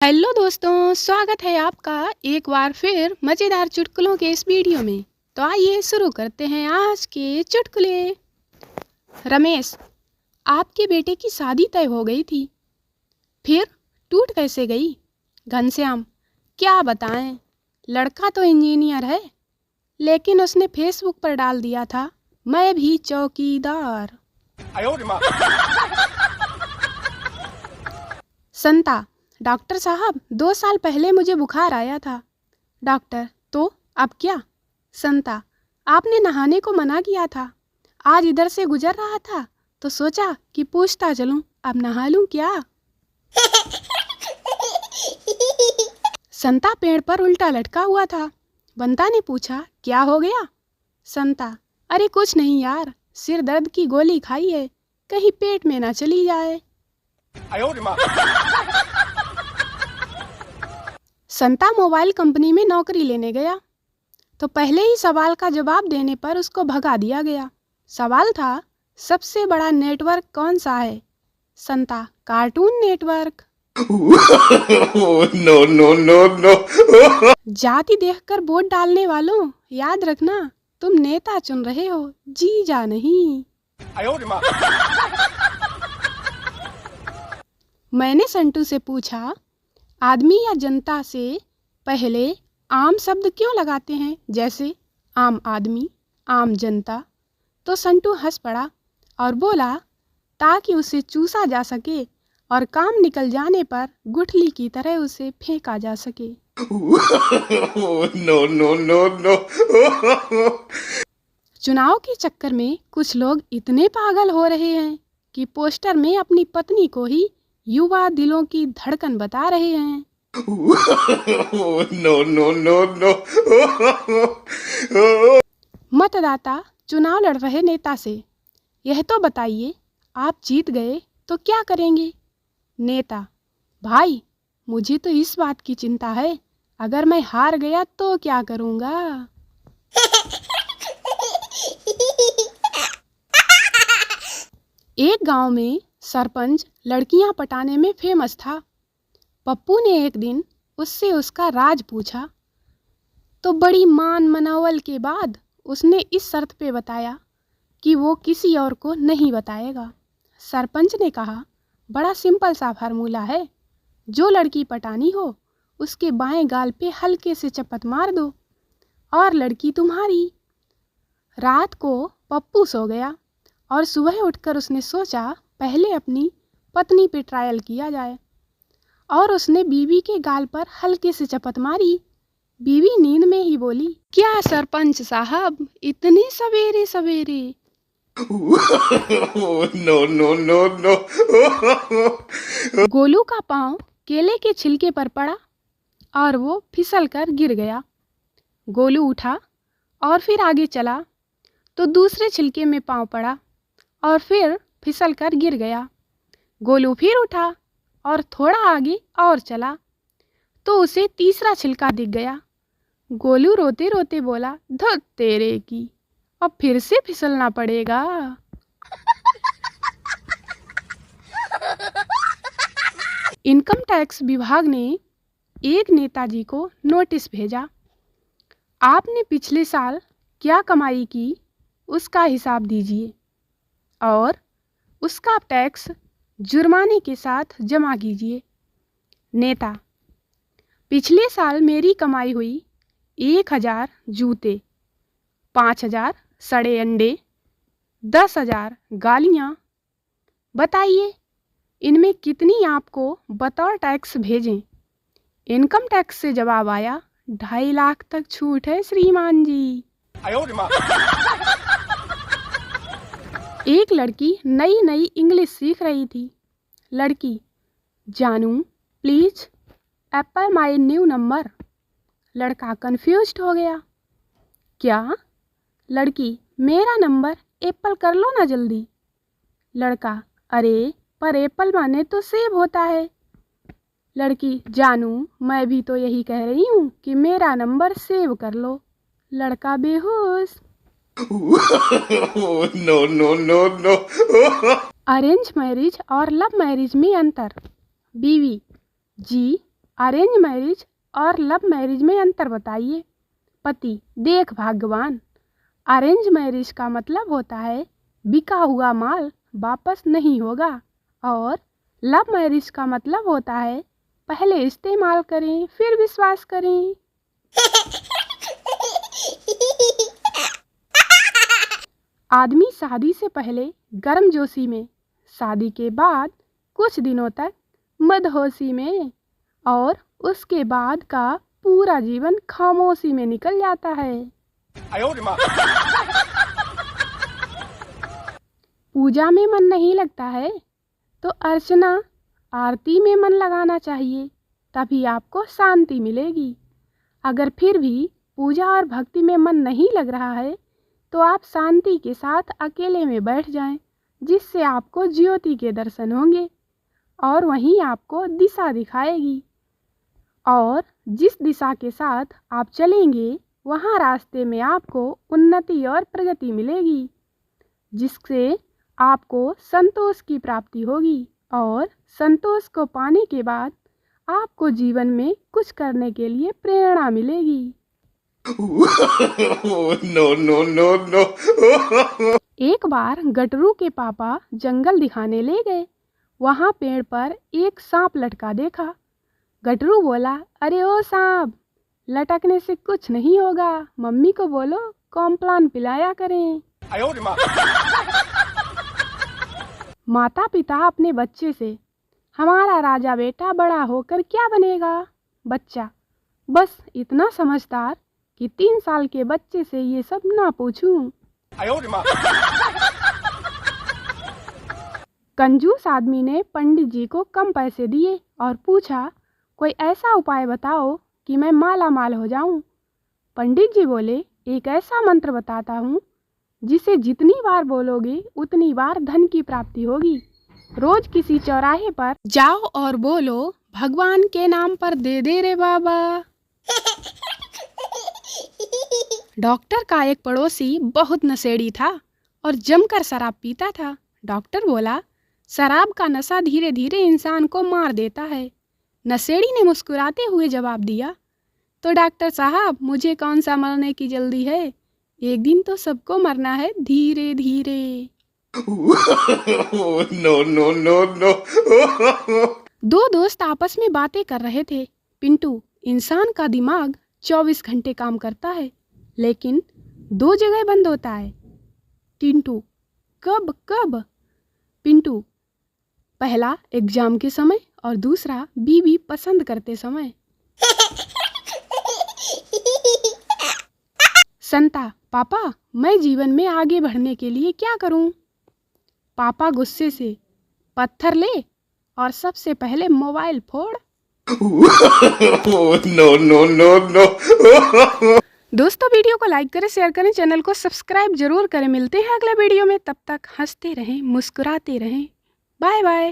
Hello दोस्तों, स्वागत है आपका एक बार फिर मज़ेदार चुटकुलों के इस वीडियो में। तो आइए शुरू करते हैं आज के चुटकुले। रमेश, आपके बेटे की शादी तय हो गई थी, फिर टूट कैसे गई? घनश्याम, क्या बताएं, लड़का तो इंजीनियर है, लेकिन उसने फेसबुक पर डाल दिया था, मैं भी चौकीदार। संता, डॉक्टर साहब, 2 साल पहले मुझे बुखार आया था। डॉक्टर, तो अब क्या? संता, आपने नहाने को मना किया था। आज इधर से गुजर रहा था तो सोचा कि पूछता चलूं, अब नहा लूं क्या? संता पेड़ पर उल्टा लटका हुआ था। बंता ने पूछा, क्या हो गया? संता, अरे कुछ नहीं यार, सिर दर्द की गोली खाई है, कहीं पेट में ना चली जाए। संता मोबाइल कंपनी में नौकरी लेने गया तो पहले ही सवाल का जवाब देने पर उसको भगा दिया गया। सवाल था, सबसे बड़ा नेटवर्क कौन सा है? Santa, cartoon network. No no no no. जाति देखकर वोट डालने वालों, याद रखना, तुम नेता चुन रहे हो, जीजा नहीं। मैंने संटू से पूछा, आदमी या जनता से पहले आम शब्द क्यों लगाते हैं, जैसे आम आदमी, आम जनता? तो संटू हंस पड़ा और बोला, ताकि उसे चूसा जा सके और काम निकल जाने पर गुठली की तरह उसे फेंका जा सके। No no no no. चुनाव के चक्कर में कुछ लोग इतने पागल हो रहे हैं कि पोस्टर में अपनी पत्नी को ही युवा दिलों की धड़कन बता रहे हैं। No no no no. मतदाता चुनाव लड़ रहे नेता से, यह तो बताइए, आप जीत गए तो क्या करेंगे? नेता, भाई, मुझे तो इस बात की चिंता है, अगर मैं हार गया तो क्या करूँगा? एक गांव में सरपंच लड़कियां पटाने में फेमस था। पप्पू ने एक दिन उससे उसका राज पूछा तो बड़ी मान मनावल के बाद उसने इस शर्त पे बताया कि वो किसी और को नहीं बताएगा। सरपंच ने कहा, बड़ा सिंपल सा फार्मूला है, जो लड़की पटानी हो उसके बाएं गाल पे हल्के से चपत मार दो और लड़की तुम्हारी। रात को पप्पू सो गया और सुबह उठकर उसने सोचा, पहले अपनी पत्नी पे ट्रायल किया जाए, और उसने बीवी के गाल पर हल्के से चपत मारी। बीवी नींद में ही बोली, क्या सरपंच साहब, इतनी सवेरे सवेरे? No no no no. Golu का पाँव केले के छिलके पर पड़ा और वो फिसल कर गिर गया। गोलू उठा और फिर आगे चला तो दूसरे छिलके में पाँव पड़ा और फिर फिसल कर गिर गया। गोलू फिर उठा और थोड़ा आगे और चला तो उसे तीसरा छिलका दिख गया। गोलू रोते रोते बोला, धत तेरे की, अब फिर से फिसलना पड़ेगा। इनकम टैक्स विभाग ने एक नेताजी को नोटिस भेजा, आपने पिछले साल क्या कमाई की उसका हिसाब दीजिए और उसका टैक्स जुर्माने के साथ जमा कीजिए। नेता, पिछले साल मेरी कमाई हुई 1000 जूते, 5000 सड़े अंडे, 10,000 गालियाँ। बताइए, इनमें कितनी आपको बतौर टैक्स भेजें? इनकम टैक्स से जवाब आया, 2.5 लाख तक छूट है श्रीमान जी। एक लड़की नई नई इंग्लिश सीख रही थी। लड़की, जानू please Apple my new number. लड़का कंफ्यूज्ड हो गया, क्या? लड़की, मेरा नंबर एप्पल कर लो ना जल्दी। लड़का, अरे पर एप्पल माने तो सेब होता है। लड़की, जानू मैं भी तो यही कह रही हूँ कि मेरा नंबर सेव कर लो। लड़का बेहोश। No no no no. Arrange marriage और लव मैरिज में अंतर। बीवी, जी अरेंज मैरिज और लव मैरिज में अंतर बताइए। पति: देख भाग्यवान, अरेंज मैरिज का मतलब होता है बिका हुआ माल वापस नहीं होगा, और लव मैरिज का मतलब होता है पहले इस्तेमाल करें फिर विश्वास करें। आदमी शादी से पहले गर्मजोशी में, शादी के बाद कुछ दिनों तक मदहोशी में, और उसके बाद का पूरा जीवन खामोशी में निकल जाता है। पूजा में मन नहीं लगता है तो अर्चना आरती में मन लगाना चाहिए, तभी आपको शांति मिलेगी। अगर फिर भी पूजा और भक्ति में मन नहीं लग रहा है तो आप शांति के साथ अकेले में बैठ जाएं, जिससे आपको ज्योति के दर्शन होंगे और वहीं आपको दिशा दिखाएगी, और जिस दिशा के साथ आप चलेंगे वहाँ रास्ते में आपको उन्नति और प्रगति मिलेगी, जिससे आपको संतोष की प्राप्ति होगी, और संतोष को पाने के बाद आपको जीवन में कुछ करने के लिए प्रेरणा मिलेगी। No, no, no, no. एक बार गटरू के पापा जंगल दिखाने ले गए। वहाँ पेड़ पर एक सांप लटका देखा। गटरू बोला, अरे ओ सांप, लटकने से कुछ नहीं होगा, मम्मी को बोलो कॉम्प्लान पिलाया करें। माता पिता अपने बच्चे से, हमारा राजा बेटा बड़ा होकर क्या बनेगा? बच्चा, बस इतना समझदार कि 3 साल के बच्चे से ये सब ना पूछूं। कंजूस आदमी ने पंडित जी को कम पैसे दिए और पूछा, कोई ऐसा उपाय बताओ कि मैं माला माल हो जाऊं। पंडित जी बोले, एक ऐसा मंत्र बताता हूँ जिसे जितनी बार बोलोगे उतनी बार धन की प्राप्ति होगी। रोज किसी चौराहे पर जाओ और बोलो, भगवान के नाम पर दे दे रे बाबा। डॉक्टर का एक पड़ोसी बहुत नशेड़ी था और जमकर शराब पीता था। डॉक्टर बोला, शराब का नशा धीरे धीरे इंसान को मार देता है। नशेड़ी ने मुस्कुराते हुए जवाब दिया, तो डॉक्टर साहब, मुझे कौन सा मरने की जल्दी है, एक दिन तो सबको मरना है धीरे धीरे। No, no, no, no. दो दोस्त आपस में बातें कर रहे थे। पिंटू, इंसान का दिमाग 24 घंटे काम करता है लेकिन 2 जगह बंद होता है। टिंटू, कब कब? पिंटू, पहला एग्जाम के समय और दूसरा बीवी पसंद करते समय। संता, पापा, मैं जीवन में आगे बढ़ने के लिए क्या करूं? पापा गुस्से से, पत्थर ले और सबसे पहले मोबाइल फोड़। No, no, no, no. दोस्तों, वीडियो को लाइक करें, शेयर करें, चैनल को सब्सक्राइब जरूर करें। मिलते हैं अगले वीडियो में, तब तक हंसते रहें, मुस्कुराते रहें। Bye bye.